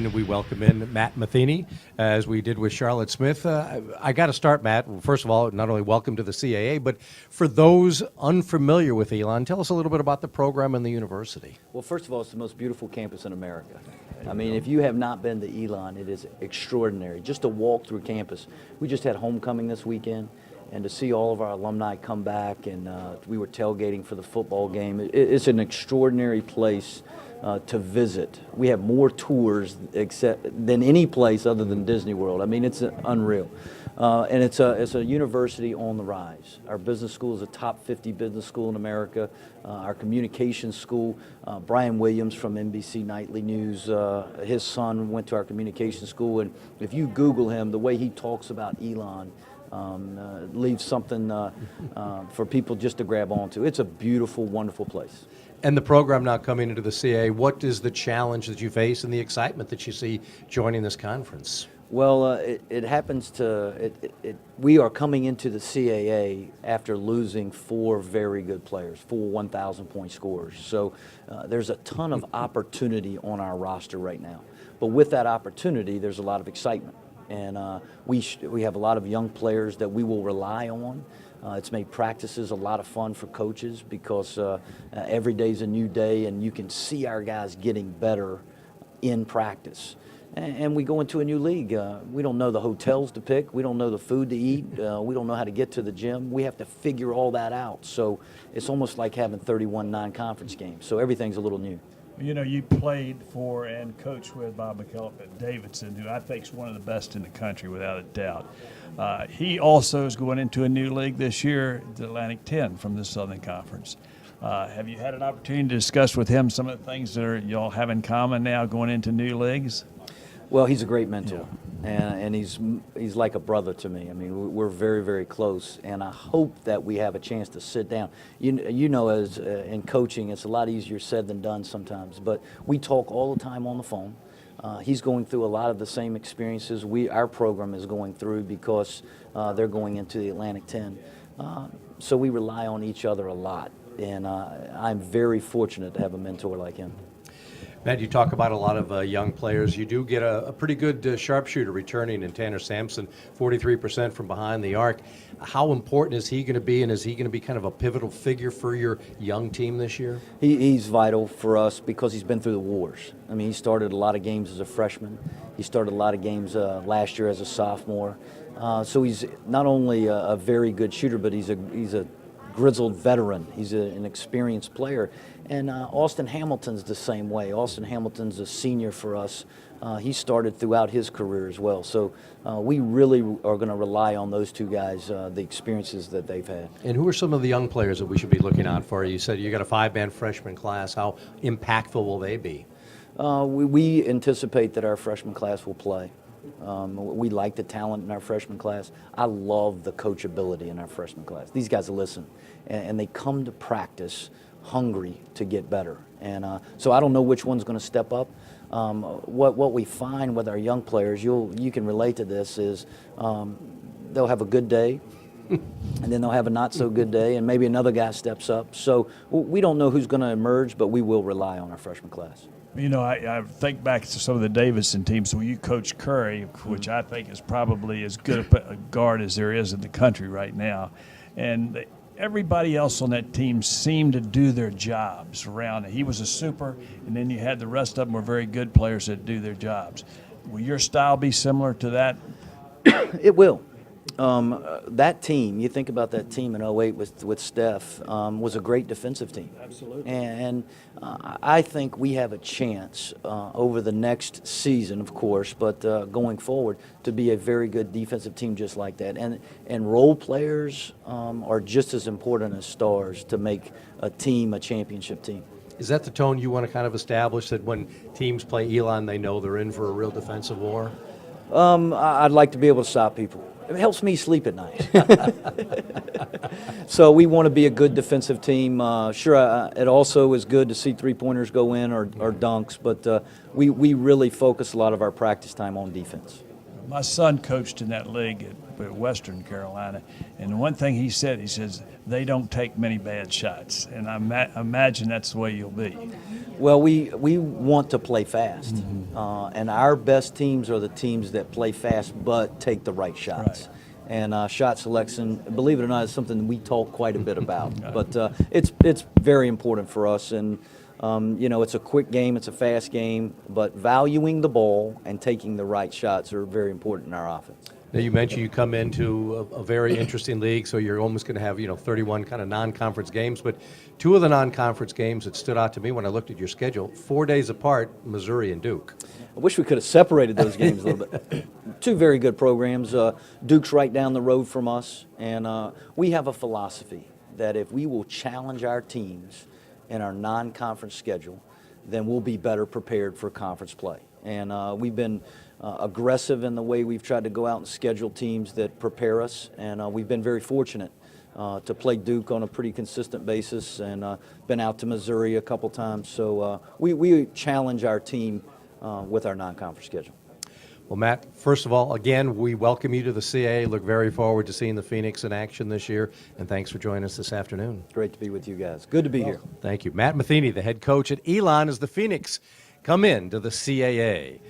and we welcome in Matt Matheny, as we did with Charlotte Smith. I got to start, Matt. First of all, not only welcome to the CAA, but for those unfamiliar with Elon, tell us a little bit about the program and the university. Well, first of all, it's the most beautiful campus in America. I mean, if you have not been to Elon, it is extraordinary. Just to walk through campus. We just had homecoming this weekend, and to see all of our alumni come back, and we were tailgating for the football game. It's an extraordinary place to visit. We have more tours than any place other than Disney World. I mean, it's unreal. And it's a university on the rise. Our business school is a top 50 business school in America. Our communications school, Brian Williams from NBC Nightly News, his son went to our communications school, and if you Google him, the way he talks about Elon leaves something for people just to grab onto. It's a beautiful, wonderful place. And the program now coming into the CAA, what is the challenge that you face and the excitement that you see joining this conference? Well, it happens to, we are coming into the CAA after losing 4 very good players, 4 1,000-point scorers. So there's a ton of opportunity on our roster right now. But with that opportunity, there's a lot of excitement. And we have a lot of young players that we will rely on. It's made practices a lot of fun for coaches because every day's a new day, and you can see our guys getting better in practice. And we go into a new league. We don't know the hotels to pick. We don't know the food to eat. We don't know how to get to the gym. We have to figure all that out. So it's almost like having 31 non-conference games. So everything's a little new. You know, you played for and coached with Bob McKillop at Davidson, who I think is one of the best in the country, without a doubt. He also is going into a new league this year, the Atlantic 10 from the Southern Conference. Have you had an opportunity to discuss with him some of the things that y'all have in common now going into new leagues? Well, he's a great mentor, and he's like a brother to me. I mean, we're very, very close, and I hope that we have a chance to sit down. You know, as in coaching, it's a lot easier said than done sometimes, but we talk all the time on the phone. He's going through a lot of the same experiences our program is going through because they're going into the Atlantic 10. So we rely on each other a lot, and I'm very fortunate to have a mentor like him. Matt, you talk about a lot of young players. You do get a pretty good sharpshooter returning in Tanner Sampson, 43% from behind the arc. How important is he going to be, and is he going to be kind of a pivotal figure for your young team this year? He's vital for us because he's been through the wars. I mean, he started a lot of games as a freshman. He started a lot of games last year as a sophomore. So he's not only a very good shooter, but he's a grizzled veteran. He's an experienced player. And Austin Hamilton's the same way. Austin Hamilton's a senior for us. He started throughout his career as well. So we really are going to rely on those two guys, the experiences that they've had. And who are some of the young players that we should be looking out for? You said you got a 5-man freshman class. How impactful will they be? We anticipate that our freshman class will play. We like the talent in our freshman class. I love the coachability in our freshman class. These guys listen, and they come to practice hungry to get better. And so I don't know which one's going to step up. What we find with our young players, you can relate to this, is they'll have a good day, and then they'll have a not so good day, and maybe another guy steps up. So we don't know who's going to emerge, but we will rely on our freshman class. You know, I think back to some of the Davidson teams where you coach Curry, which I think is probably as good a guard as there is in the country right now. And everybody else on that team seemed to do their jobs around it. He was a super, and then you had the rest of them were very good players that do their jobs. Will your style be similar to that? It will. That team, you think about that team in 08 with Steph, was a great defensive team. Absolutely. And I think we have a chance over the next season, of course, but going forward, to be a very good defensive team just like that. And role players are just as important as stars to make a team a championship team. Is that the tone you want to kind of establish, that when teams play Elon, they know they're in for a real defensive war? I'd like to be able to stop people. It helps me sleep at night. So we want to be a good defensive team. Sure, it also is good to see three-pointers go in or dunks, but we really focus a lot of our practice time on defense. My son coached in that league at Western Carolina, and one thing he says, they don't take many bad shots, and I imagine that's the way you'll be. Well, we want to play fast, and our best teams are the teams that play fast but take the right shots. Right. And shot selection, believe it or not, is something we talk quite a bit about. But it's very important for us, and it's a quick game, it's a fast game, but valuing the ball and taking the right shots are very important in our offense. Now, you mentioned you come into a very interesting league, so you're almost going to have 31 kind of non-conference games. But two of the non-conference games that stood out to me when I looked at your schedule, 4 days apart, Missouri and Duke. I wish we could have separated those games a little bit. Two very good programs. Duke's right down the road from us, and we have a philosophy that if we will challenge our teams in our non-conference schedule, then we'll be better prepared for conference play. And we've been aggressive in the way we've tried to go out and schedule teams that prepare us, and we've been very fortunate to play Duke on a pretty consistent basis, and been out to Missouri a couple times. So we challenge our team with our non-conference schedule. Well, Matt, first of all, again, we welcome you to the CAA. Look very forward to seeing the Phoenix in action this year, and thanks for joining us this afternoon. Great to be with you guys. Good to be here. Thank you. Matt Matheny, the head coach at Elon, as the Phoenix come in to the CAA.